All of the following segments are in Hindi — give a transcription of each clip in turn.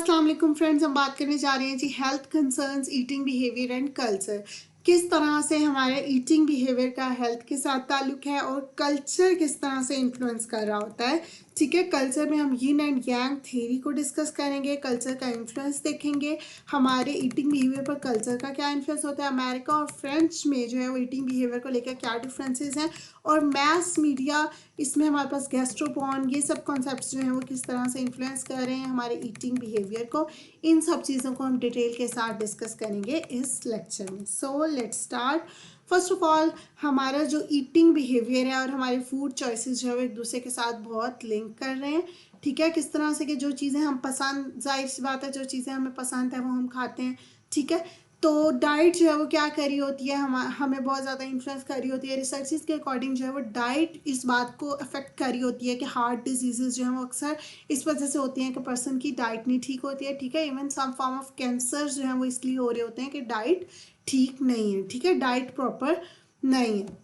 अस्सलाम वालेकुम फ्रेंड्स, हम बात करने जा रहे हैं जी health concerns, eating behaviour and culture. किस तरह से हमारे ईटिंग बिहेवियर का हेल्थ के साथ ताल्लुक है और कल्चर किस तरह से इन्फ्लुएंस कर रहा होता है। ठीक है, कल्चर में हम यिन एंड यांग थ्योरी को डिस्कस करेंगे, कल्चर का इन्फ्लुएंस देखेंगे, हमारे ईटिंग बिहेवियर पर कल्चर का क्या इन्फ्लुएंस होता है, अमेरिका और फ्रेंच में जो है वो ईटिंग बिहेवियर को लेकर क्या डिफरेंसेस हैं, और मैस मीडिया इसमें हमारे पास गैस्ट्रोपॉन, ये सब कॉन्सेप्ट्स जो हैं वो किस तरह से इन्फ्लुएंस कर रहे हैं हमारे ईटिंग बिहेवियर को। इन सब चीज़ों को हम डिटेल के साथ डिस्कस करेंगे इस लेक्चर में। So let's start. First of all, हमारा जो ईटिंग बिहेवियर है और हमारे फूड चॉइसेस जो है वो एक दूसरे के साथ बहुत लिंक कर रहे हैं। ठीक है, किस तरह से कि जो चीज़ें हम पसंद, जाहिर सी बात है जो चीज़ें हमें पसंद है वो हम खाते हैं। ठीक है, तो डाइट जो है वो क्या कर रही होती है, हमें बहुत ज़्यादा इन्फ्लुएंस कर रही होती है। रिसर्चेस के अकॉर्डिंग जो है वो डाइट इस बात को अफेक्ट कर रही होती है कि हार्ट डिजीज़ेज जो हैं वो अक्सर इस वजह से होती हैं कि पर्सन की डाइट नहीं ठीक होती है। ठीक है, even some form of cancer जो हैं वो इसलिए हो रहे होते हैं कि डाइट ठीक नहीं है। ठीक है, डाइट प्रॉपर नहीं है।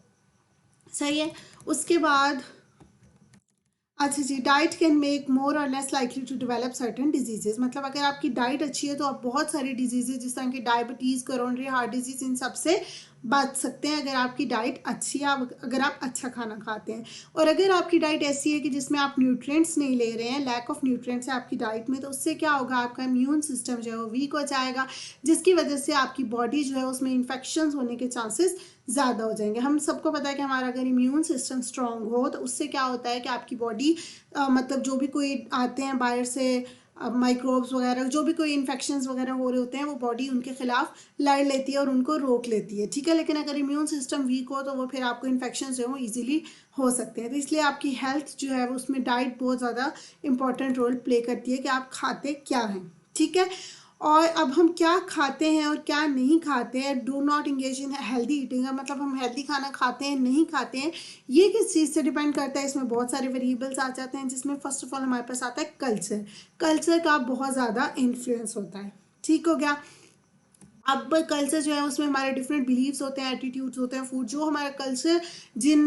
सही है। उसके बाद अच्छा जी, डाइट कैन मेक मोर और less likely to develop certain diseases. मतलब अगर आपकी डाइट अच्छी है तो आप बहुत सारी डिजीजेज जिस तरह की डायबिटीज़, कोरोनरी हार्ट डिजीज, इन सब से बच सकते हैं अगर आपकी डाइट अच्छी है, अगर आप अच्छा खाना खाते हैं। और अगर आपकी डाइट ऐसी है कि जिसमें आप न्यूट्रिएंट्स नहीं ले रहे हैं, लैक ऑफ न्यूट्रिएंट्स है आपकी डाइट में, तो उससे क्या होगा, आपका इम्यून सिस्टम जो है वो वीक हो जाएगा, जिसकी वजह से आपकी बॉडी जो है उसमें इन्फेक्शन होने के चांसेस ज़्यादा हो जाएंगे। हम सबको पता है कि हमारा अगर इम्यून सिस्टम स्ट्रांग हो तो उससे क्या होता है कि आपकी बॉडी मतलब जो भी कोई आते हैं बाहर से माइक्रोब्स वगैरह, जो भी कोई इन्फेक्शंस वगैरह हो रहे होते हैं, वो बॉडी उनके खिलाफ लड़ लेती है और उनको रोक लेती है। ठीक है, लेकिन अगर इम्यून सिस्टम वीक हो तो वो फिर आपको इन्फेक्शन जो है वो ईजिली हो सकते हैं। तो इसलिए आपकी हेल्थ जो है उसमें डाइट बहुत ज़्यादा इंपॉर्टेंट रोल प्ले करती है कि आप खाते क्या हैं। ठीक है, और अब हम क्या खाते हैं और क्या नहीं खाते हैं, do not engage in healthy eating, मतलब हम हेल्दी खाना खाते हैं नहीं खाते हैं, ये किस चीज़ से डिपेंड करता है। इसमें बहुत सारे वेरिएबल्स आ जाते हैं, जिसमें फर्स्ट ऑफ ऑल हमारे पास आता है कल्चर। कल्चर का बहुत ज़्यादा इन्फ्लुएंस होता है। ठीक हो गया। अब कल्चर जो है उसमें हमारे डिफरेंट बिलीव्स होते हैं, एटीट्यूड्स होते हैं, फूड जो हमारा कल्चर जिन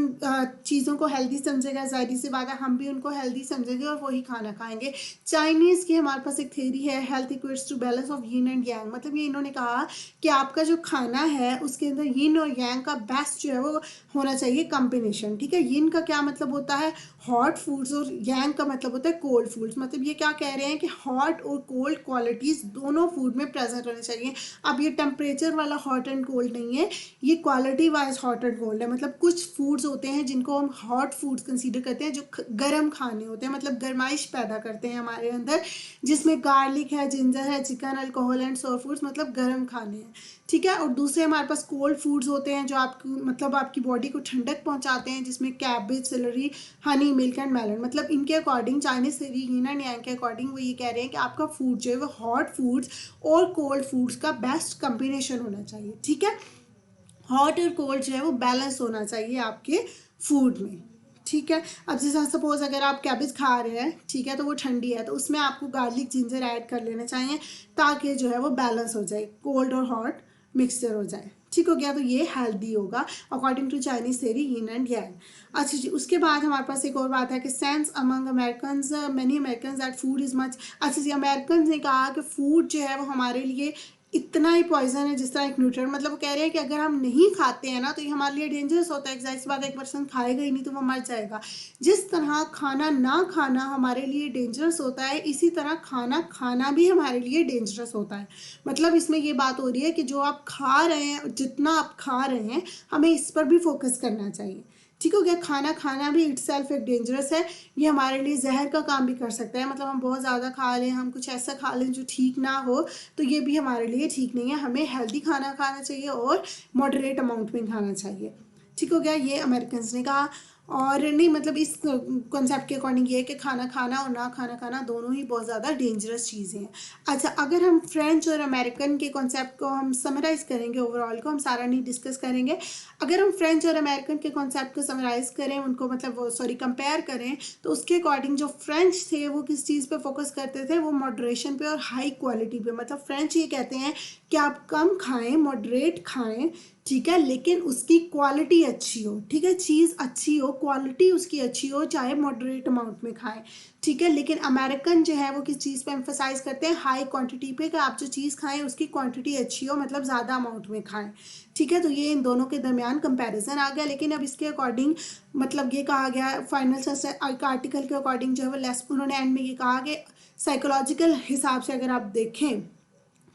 चीज़ों को हेल्दी समझेगा, जाहिर सी बात है हम भी उनको हेल्दी समझेंगे और वही खाना खाएंगे। चाइनीज़ की हमारे पास एक थ्योरी है, health equates to balance of yin and yang. मतलब ये इन्होंने कहा कि आपका जो खाना है उसके अंदर यिन और यांग का बेस्ट जो है वो होना चाहिए कॉम्बिनेशन। ठीक है, यिन का क्या मतलब होता है, हॉट फूड्स, और यांग का मतलब होता है कोल्ड फूड्स। मतलब ये क्या कह रहे हैं कि हॉट और कोल्ड क्वालिटीज़ दोनों फूड में प्रेजेंट होने चाहिए। अब ये टेम्परेचर वाला हॉट एंड कोल्ड नहीं है, ये quality wise hot and cold है। मतलब कुछ फूड्स होते हैं जिनको हम हॉट फूड्स कंसीडर करते हैं, जो गर्म खाने होते हैं, मतलब गर्माइश पैदा करते हैं हमारे अंदर, जिसमें गार्लिक है, जिंजर है, चिकन, अल्कोहल एंड सोर फूड्स, मतलब गर्म खाने हैं। ठीक है, और दूसरे हमारे पास कोल्ड फूड्स होते हैं जो आपको मतलब आपकी बॉडी को ठंडक पहुंचाते हैं, जिसमें cabbage, celery, honey, milk and melon. मतलब इनके according, Chinese theory yin and yang के अकॉर्डिंग वो ये कह रहे हैं कि आपका फूड जो है वो हॉट फूड्स और कोल्ड फूड्स का बेस्ट कॉम्बिनेशन होना चाहिए। ठीक है, हॉट और कोल्ड जो है वो बैलेंस होना चाहिए आपके फूड में। ठीक है, अब जैसे सपोज अगर आप कैबेज खा रहे हैं, ठीक है, तो वो ठंडी है, तो उसमें आपको गार्लिक, जिंजर ऐड कर लेने चाहिए ताकि जो है वो बैलेंस हो जाए, कोल्ड और हॉट मिक्सचर हो जाए। ठीक हो गया, तो ये हेल्दी होगा according to Chinese theory yin and yang. अच्छा जी, उसके बाद हमारे पास एक और बात है कि sense among Americans, many Americans that food is much. अच्छा जी, अमेरिकन ने कहा कि फूड जो है वो हमारे लिए इतना ही पॉइजन है जिस तरह एक न्यूट्रिएंट। मतलब वो कह रहे हैं कि अगर हम नहीं खाते हैं ना तो ये हमारे लिए डेंजरस होता है। जाहिर सी बात है, एक पर्सन खाएगा ही नहीं तो वो मर जाएगा। जिस तरह खाना ना खाना हमारे लिए डेंजरस होता है, इसी तरह खाना खाना भी हमारे लिए डेंजरस होता है। मतलब इसमें ये बात हो रही है कि जो आप खा रहे हैं, जितना आप खा रहे हैं, हमें इस पर भी फोकस करना चाहिए। ठीक हो गया, खाना खाना भी इटसेल्फ एक डेंजरस है, ये हमारे लिए जहर का काम भी कर सकता है। मतलब हम बहुत ज़्यादा खा लें, हम कुछ ऐसा खा लें जो ठीक ना हो, तो ये भी हमारे लिए ठीक नहीं है। हमें हेल्दी खाना खाना चाहिए और मॉडरेट अमाउंट में खाना चाहिए। ठीक हो गया, ये अमेरिकन ने कहा। और नहीं, मतलब इस कॉन्सेप्ट के अकॉर्डिंग ये है कि खाना खाना और ना खाना खाना दोनों ही बहुत ज़्यादा डेंजरस चीज़ें हैं। अच्छा, अगर हम फ्रेंच और अमेरिकन के कॉन्सेप्ट को हम समराइज़ करेंगे, ओवरऑल को हम सारा नहीं डिस्कस करेंगे, अगर हम फ्रेंच और अमेरिकन के कॉन्सेप्ट को समराइज़ करें, उनको मतलब वो सॉरी कंपेयर करें, तो उसके अकॉर्डिंग जो फ्रेंच थे वो किस चीज़ पे फोकस करते थे, वो मॉडरेशन पे और हाई क्वालिटी पे। मतलब फ्रेंच ये कहते हैं कि आप कम खाएं, मॉडरेट खाएं, ठीक है, लेकिन उसकी क्वालिटी अच्छी हो, ठीक है, चीज़ अच्छी हो, क्वालिटी उसकी अच्छी हो, चाहे मॉडरेट अमाउंट में खाएं, ठीक है। लेकिन अमेरिकन जो है वो किस चीज़ पे एम्फोसाइज करते हैं, हाई क्वांटिटी पे, कि आप जो चीज़ खाएं उसकी क्वांटिटी अच्छी हो, मतलब ज़्यादा अमाउंट में खाएं, ठीक है। तो ये इन दोनों के दरमियान कंपैरिजन आ गया। लेकिन अब इसके अकॉर्डिंग मतलब ये कहा गया फाइनल आर्टिकल के अकॉर्डिंग जो है वो लेस, उन्होंने एंड में ये कहा कि साइकोलॉजिकल हिसाब से अगर आप देखें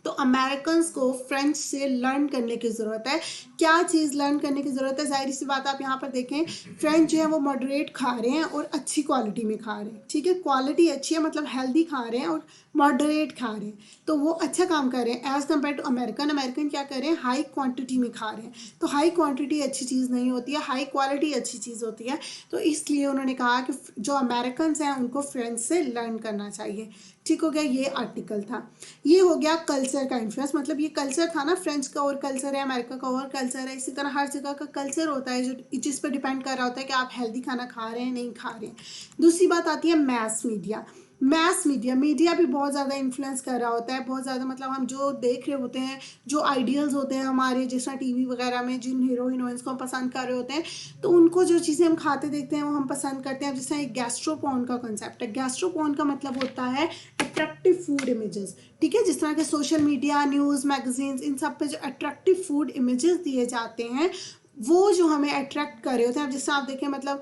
तो अमेरिकन को फ्रेंच से लर्न करने की ज़रूरत है। क्या चीज़ लर्न करने की ज़रूरत है? जाहिर सी बात, आप यहाँ पर देखें, फ्रेंच जो है वो मॉडरेट खा रहे हैं और अच्छी क्वालिटी में खा रहे हैं, ठीक है, क्वालिटी अच्छी है, मतलब हेल्दी खा रहे हैं और मॉडरेट खा रहे हैं, तो वो अच्छा काम कर रहे हैं as compare to American. American क्या कर रहे हैं, हाई क्वांटिटी में खा रहे हैं। तो हाई क्वांटिटी अच्छी चीज़ नहीं होती है, हाई क्वालिटी अच्छी चीज़ होती है। तो इसलिए उन्होंने कहा कि जो अमेरिकन हैं उनको फ्रेंच से लर्न करना चाहिए। ठीक हो गया, ये आर्टिकल था। ये हो गया कल्चर का इन्फ्लुएंस, मतलब ये कल्चर था ना, फ्रेंच का और कल्चर है, अमेरिका का और कल्चर है, इसी तरह हर जगह का कल्चर होता है जो जिस पर डिपेंड कर रहा होता है कि आप हेल्दी खाना खा रहे हैं नहीं खा रहे हैं। दूसरी बात आती है mess media. Mess media, media भी बहुत ज़्यादा इन्फ्लुएंस कर रहा होता है, बहुत ज़्यादा, मतलब हम जो देख रहे होते हैं, जो आइडियल्स होते हैं हमारे, जिस तरह टीवी वगैरह में जिन हीरो हीरोइंस को हम पसंद कर रहे होते हैं, तो उनको जो चीज़ें हम खाते देखते हैं वो हम पसंद करते हैं। जिस तरह एक गैस्ट्रोपोर्न का कंसेप्ट है, गैस्ट्रोपोर्न का मतलब होता है अट्रैक्टिव फूड इमेजेस, ठीक है, जिस तरह के सोशल मीडिया, न्यूज़, मैगजीन्स, इन सब पे जो अट्रैक्टिव फूड इमेजेस दिए जाते हैं वो जो हमें अट्रैक्ट कर रहे होते हैं। अब जैसे आप देखें, मतलब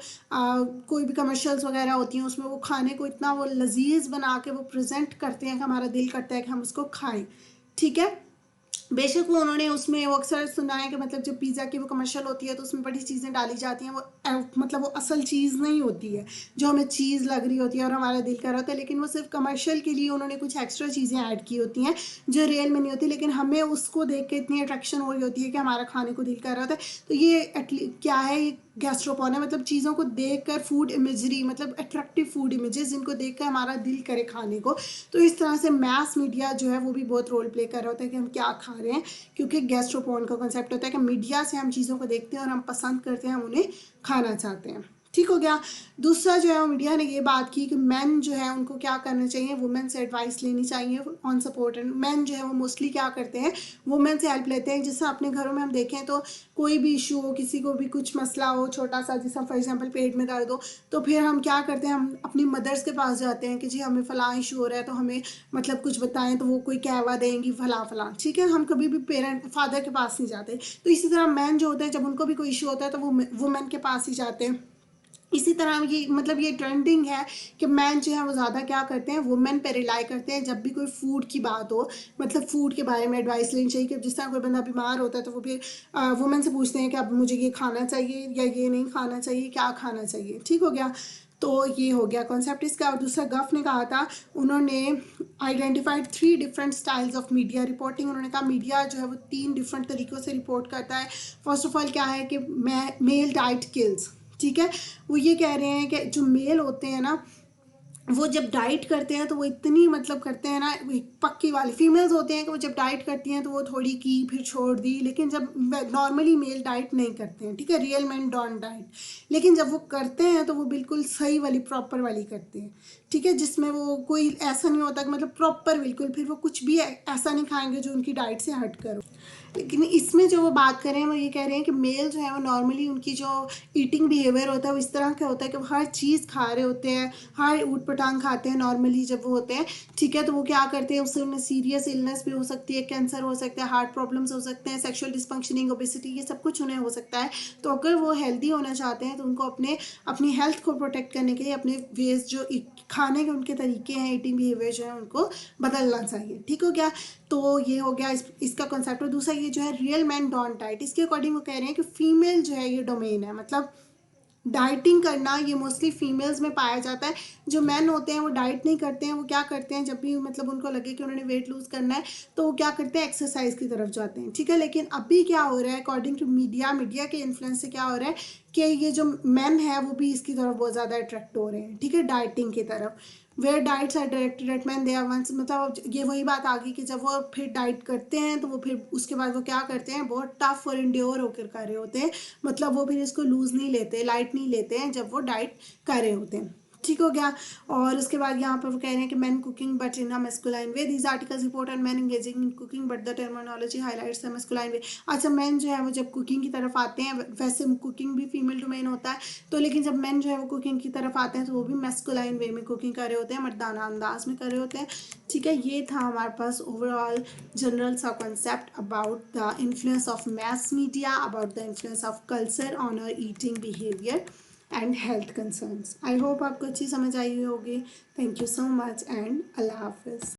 कोई भी कमर्शियल्स वगैरह होती हैं उसमें वो खाने को इतना वो लजीज बना के वो प्रेजेंट करते हैं कि हमारा दिल करता है कि हम उसको खाएं, ठीक है। बेशक वो उन्होंने उसमें वो अक्सर सुना है कि मतलब जब पिज़्ज़ा की वो कमर्शियल होती है तो उसमें बड़ी चीज़ें डाली जाती हैं, वो मतलब वो असल चीज़ नहीं होती है जो हमें चीज़ लग रही होती है और हमारा दिल कर रहा होता है, लेकिन वो सिर्फ कमर्शियल के लिए उन्होंने कुछ एक्स्ट्रा चीज़ें ऐड की होती हैं जो रियल में नहीं होती, लेकिन हमें उसको देख के इतनी अट्रैक्शन हो रही होती है कि हमारा खाने को दिल कर रहा होता है। तो ये क्या है, ये गैस्ट्रोपोन है, मतलब चीज़ों को देखकर फूड इमेजरी, मतलब अट्रैक्टिव फूड इमेजेस जिनको देखकर हमारा दिल करे खाने को। तो इस तरह से मैस मीडिया जो है वो भी बहुत रोल प्ले कर रहा होता है कि हम क्या खा रहे हैं, क्योंकि गैस्ट्रोपोन का कॉन्सेप्ट होता है कि मीडिया से हम चीज़ों को देखते हैं और हम पसंद करते हैं, हम उन्हें खाना चाहते हैं। ठीक हो गया। दूसरा जो है मीडिया ने ये बात की कि मैन जो है उनको क्या करना चाहिए, वुमेन से एडवाइस लेनी चाहिए ऑन सपोर्ट। एंड मैन जो है वो मोस्टली क्या करते हैं, वुमेन से हेल्प लेते हैं। जैसे अपने घरों में हम देखें तो कोई भी इशू हो, किसी को भी कुछ मसला हो छोटा सा, जैसा फॉर एग्जांपल पेट में दर्द हो, तो फिर हम क्या करते हैं, हम अपनी मदर्स के पास जाते हैं कि जी हमें फ़लाँ इशू हो रहा है, तो हमें मतलब कुछ बताएं, तो वो कोई कहवा देंगी फला फला, ठीक है। हम कभी भी पेरेंट फादर के पास नहीं जाते। तो इसी तरह मैन जो होते हैं जब उनको भी कोई इशू होता है तो वो वुमेन के पास ही जाते हैं। इसी तरह ये मतलब ये ट्रेंडिंग है कि मैन जो है वो ज़्यादा क्या करते हैं, वुमेन पे रिलाई करते हैं जब भी कोई फूड की बात हो, मतलब फूड के बारे में एडवाइस लेनी चाहिए। कि जिस तरह कोई बंदा बीमार होता है तो वो फिर वुमेन से पूछते हैं कि अब मुझे ये खाना चाहिए या ये नहीं खाना चाहिए, क्या खाना चाहिए। ठीक हो गया। तो ये हो गया कॉन्सेप्ट इसका। और दूसरा गफ ने कहा था, उन्होंने identified 3 different styles of media reporting. उन्होंने कहा मीडिया जो है वो 3 डिफरेंट तरीक़ों से रिपोर्ट करता है। फर्स्ट ऑफ ऑल क्या है कि मेल डाइट किल्स, ठीक है। वो ये कह रहे हैं कि जो मेल होते हैं ना, वो जब डाइट करते हैं तो वो इतनी मतलब करते हैं ना, पक्की वाली फीमेल्स होते हैं कि वो जब डाइट करती हैं तो वो थोड़ी की फिर छोड़ दी, लेकिन जब नॉर्मली मेल डाइट नहीं करते हैं, ठीक है, रियल मैन डोंट डाइट, लेकिन जब वो करते हैं तो वो बिल्कुल सही वाली प्रॉपर वाली करते हैं, ठीक है, जिसमें वो कोई ऐसा नहीं होता कि मतलब प्रॉपर बिल्कुल, फिर वो कुछ भी ऐसा नहीं खाएंगे जो उनकी डाइट से हट कर। लेकिन इसमें जो वो बात कर रहे हैं वो ये कह रहे हैं कि मेल जो है वो नॉर्मली उनकी जो ईटिंग बिहेवियर होता है वो इस तरह का होता है कि वो हर चीज़ खा रहे होते हैं, हर ऊट पटांग खाते हैं नॉर्मली जब वो होते हैं, ठीक है। तो वो क्या करते हैं, उससे उन्हें सीरियस इलनेस भी हो सकती है, कैंसर हो सकता है, हार्ट प्रॉब्लम्स हो सकते हैं, सेक्शुअल डिसफंक्शनिंग, ओबेसिटी, ये सब कुछ उन्हें हो सकता है। तो अगर वो हेल्दी होना चाहते हैं तो उनको अपनी हेल्थ को प्रोटेक्ट करने के लिए अपने वेज जो खाने के उनके तरीके हैं, ईटिंग बिहेवियर जो है उनको बदलना चाहिए। ठीक हो गया। तो ये हो गया इसका कॉन्सेप्ट। और दूसरा ये जो है रियल मैन डोंट डाइट, इसके अकॉर्डिंग वो कह रहे हैं कि फीमेल जो है ये डोमेन है, मतलब डाइटिंग करना ये मोस्टली फीमेल्स में पाया जाता है। जो मैन होते हैं वो डाइट नहीं करते हैं, वो क्या करते हैं जब भी मतलब उनको लगे कि उन्होंने वेट लूज़ करना है तो वो क्या करते हैं, एक्सरसाइज की तरफ जाते हैं, ठीक है। लेकिन अभी क्या हो रहा है, अकॉर्डिंग टू मीडिया के इन्फ्लुएंस से क्या हो रहा है कि ये जो मैन है वो भी इसकी तरफ बहुत ज़्यादा अट्रैक्ट हो रहे हैं, ठीक है, डाइटिंग की तरफ। Where diets are directed at man they are ones, मतलब ये वही बात आ गई कि जब वो फिर डाइट करते हैं तो वो फिर उसके बाद वो क्या करते हैं, बहुत टफ और इंड्योर होकर कर रहे होते हैं, मतलब वो फिर इसको लूज़ नहीं लेते, लाइट नहीं लेते हैं जब वो डाइट कर रहे होते हैं। ठीक हो गया। और उसके बाद यहाँ पर वो कह रहे हैं कि man cooking but in a masculine way, these articles report on man engaging in cooking but the terminology highlights the masculine way. अच्छा, मैन जो है वो जब कुकिंग की तरफ आते हैं, वैसे कुकिंग भी फीमेल डोमेन होता है, तो लेकिन जब मैन जो है वो कुकिंग की तरफ आते हैं तो वो भी मेस्कुलाइन वे में कुकिंग कर रहे होते हैं, मर्दाना अंदाज में कर रहे होते हैं। ठीक है, ये था हमारे पास ओवरऑल जनरल सा concept about the influence of mass media, about the influence of culture on our eating behaviour and health concerns. I hope आपको अच्छी समझ आई होगी। Thank you so much and अल्लाह हाफिज़।